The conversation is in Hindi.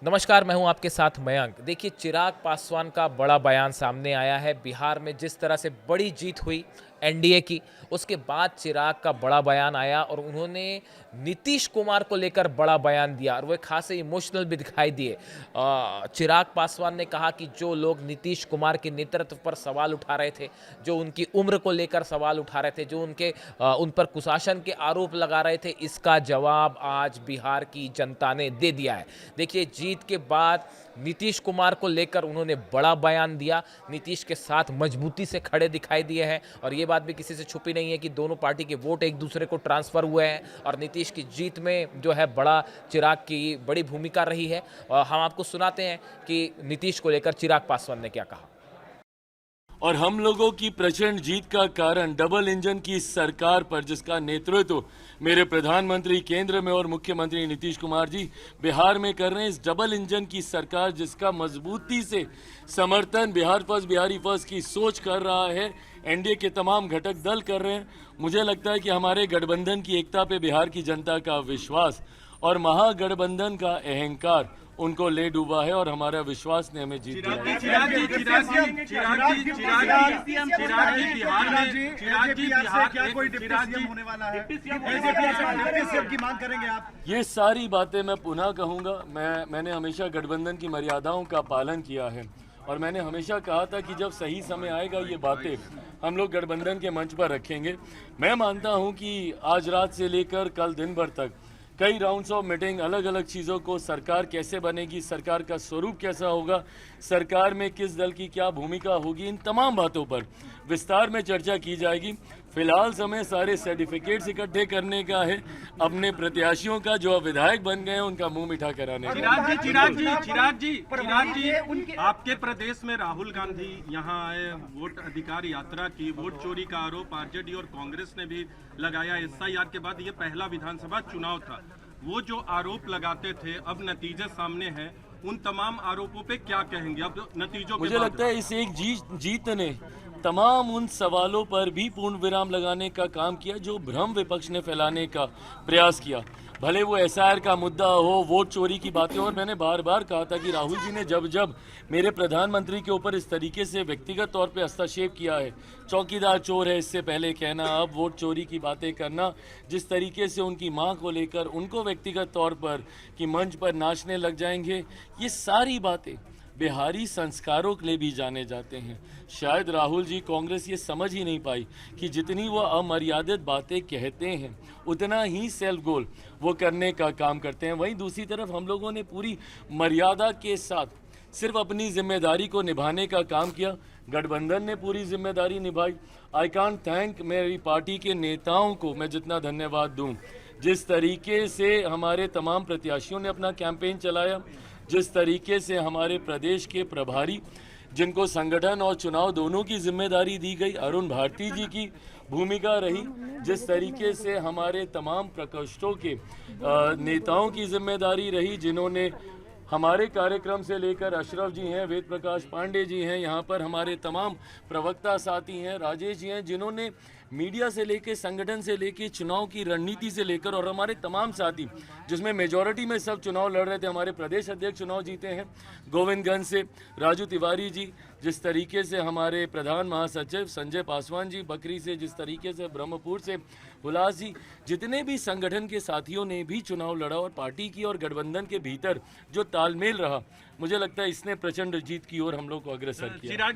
नमस्कार, मैं हूं आपके साथ मयंक। देखिए, चिराग पासवान का बड़ा बयान सामने आया है। बिहार में जिस तरह से बड़ी जीत हुई एनडीए की, उसके बाद चिराग का बड़ा बयान आया और उन्होंने नीतीश कुमार को लेकर बड़ा बयान दिया और वो खासे इमोशनल भी दिखाई दिए। चिराग पासवान ने कहा कि जो लोग नीतीश कुमार के नेतृत्व पर सवाल उठा रहे थे, जो उनकी उम्र को लेकर सवाल उठा रहे थे, जो उन पर कुशासन के आरोप लगा रहे थे, इसका जवाब आज बिहार की जनता ने दे दिया है। देखिए, जीत के बाद नीतीश कुमार को लेकर उन्होंने बड़ा बयान दिया। नीतीश के साथ मजबूती से खड़े दिखाई दिए हैं और ये बात भी किसी से छुपी नहीं है कि दोनों पार्टी के वोट एक दूसरे को ट्रांसफर हुए हैं और नीतीश की जीत में जो है बड़ा चिराग की बड़ी भूमिका रही है। और हम आपको सुनाते हैं कि नीतीश को लेकर चिराग पासवान ने क्या कहा। और हम लोगों की प्रचंड जीत का कारण डबल इंजन की सरकार पर, जिसका नेतृत्व मेरे प्रधानमंत्री केंद्र में और मुख्यमंत्री नीतीश कुमार जी बिहार में कर रहे हैं। इस डबल इंजन की सरकार जिसका मजबूती से समर्थन बिहार फर्स्ट, बिहारी फर्स्ट की सोच कर रहा है, एनडीए के तमाम घटक दल कर रहे हैं। मुझे लगता है कि हमारे गठबंधन की एकता पे बिहार की जनता का विश्वास और महागठबंधन का अहंकार उनको ले डूबा है और हमारा विश्वास ने हमें जीत दिलाया। चिराग जी बिहार क्या कोई डिप्टी सीएम होने वाला है? डिप्टी सीएम की मांग करेंगे आप? ये सारी बातें मैं पुनः कहूंगा। मैंने हमेशा गठबंधन की मर्यादाओं का पालन किया है और मैंने हमेशा कहा था कि जब सही समय आएगा ये बातें हम लोग गठबंधन के मंच पर रखेंगे। मैं मानता हूं कि आज रात से लेकर कल दिन भर तक कई राउंड्स ऑफ मीटिंग, अलग अलग चीज़ों को, सरकार कैसे बनेगी, सरकार का स्वरूप कैसा होगा, सरकार में किस दल की क्या भूमिका होगी, इन तमाम बातों पर विस्तार में चर्चा की जाएगी। फिलहाल समय सारे सर्टिफिकेट्स इकट्ठे करने का है, अपने प्रत्याशियों का जो विधायक बन गए हैं उनका मुंह मीठा कराने का। चिराग जी, आपके प्रदेश में राहुल गांधी यहाँ आए, वोट अधिकार यात्रा की, वोट चोरी का आरोप आरजेडी और कांग्रेस ने भी लगाया। एसआईआर के बाद ये पहला विधानसभा चुनाव था। वो जो आरोप लगाते थे, अब नतीजे सामने हैं, उन तमाम आरोपों पे क्या कहेंगे अब नतीजों के? मुझे लगता है इस एक जीत ने तमाम उन सवालों पर भी पूर्ण विराम लगाने का काम किया जो भ्रम विपक्ष ने फैलाने का प्रयास किया। भले वो एसआईआर का मुद्दा हो, वोट चोरी की बातें। और मैंने बार बार कहा था कि राहुल जी ने जब जब मेरे प्रधानमंत्री के ऊपर इस तरीके से व्यक्तिगत तौर पे हस्तक्षेप किया है, चौकीदार चोर है इससे पहले कहना, अब वोट चोरी की बातें करना, जिस तरीके से उनकी मां को लेकर उनको व्यक्तिगत तौर पर कि मंच पर नाचने लग जाएंगे, ये सारी बातें बिहारी संस्कारों के लिए भी जाने जाते हैं। शायद राहुल जी, कांग्रेस ये समझ ही नहीं पाई कि जितनी वो अमर्यादित बातें कहते हैं उतना ही सेल्फ गोल वो करने का काम करते हैं। वहीं दूसरी तरफ हम लोगों ने पूरी मर्यादा के साथ सिर्फ अपनी जिम्मेदारी को निभाने का काम किया। गठबंधन ने पूरी जिम्मेदारी निभाई। आई कांट थैंक मेरी पार्टी के नेताओं को मैं जितना धन्यवाद दूं, जिस तरीके से हमारे तमाम प्रत्याशियों ने अपना कैंपेन चलाया, जिस तरीके से हमारे प्रदेश के प्रभारी, जिनको संगठन और चुनाव दोनों की जिम्मेदारी दी गई, अरुण भारती जी की भूमिका रही, जिस तरीके से हमारे तमाम प्रकोष्ठों के नेताओं की जिम्मेदारी रही, जिन्होंने हमारे कार्यक्रम से लेकर अशरफ जी हैं, वेद प्रकाश पांडे जी हैं, यहाँ पर हमारे तमाम प्रवक्ता साथी हैं, राजेश जी हैं, जिन्होंने मीडिया से लेकर, संगठन से लेकर, चुनाव की रणनीति से लेकर, और हमारे तमाम साथी जिसमें मेजॉरिटी में सब चुनाव लड़ रहे थे, हमारे प्रदेश अध्यक्ष चुनाव जीते हैं गोविंदगंज से, राजू तिवारी जी, जिस तरीके से हमारे प्रधान महासचिव संजय पासवान जी बकरी से, जिस तरीके से ब्रह्मपुर से हुलास जी, जितने भी संगठन के साथियों ने भी चुनाव लड़ा और पार्टी की और गठबंधन के भीतर जो तालमेल रहा, मुझे लगता है इसने प्रचंड जीत की ओर हम लोग को अग्रसर किया।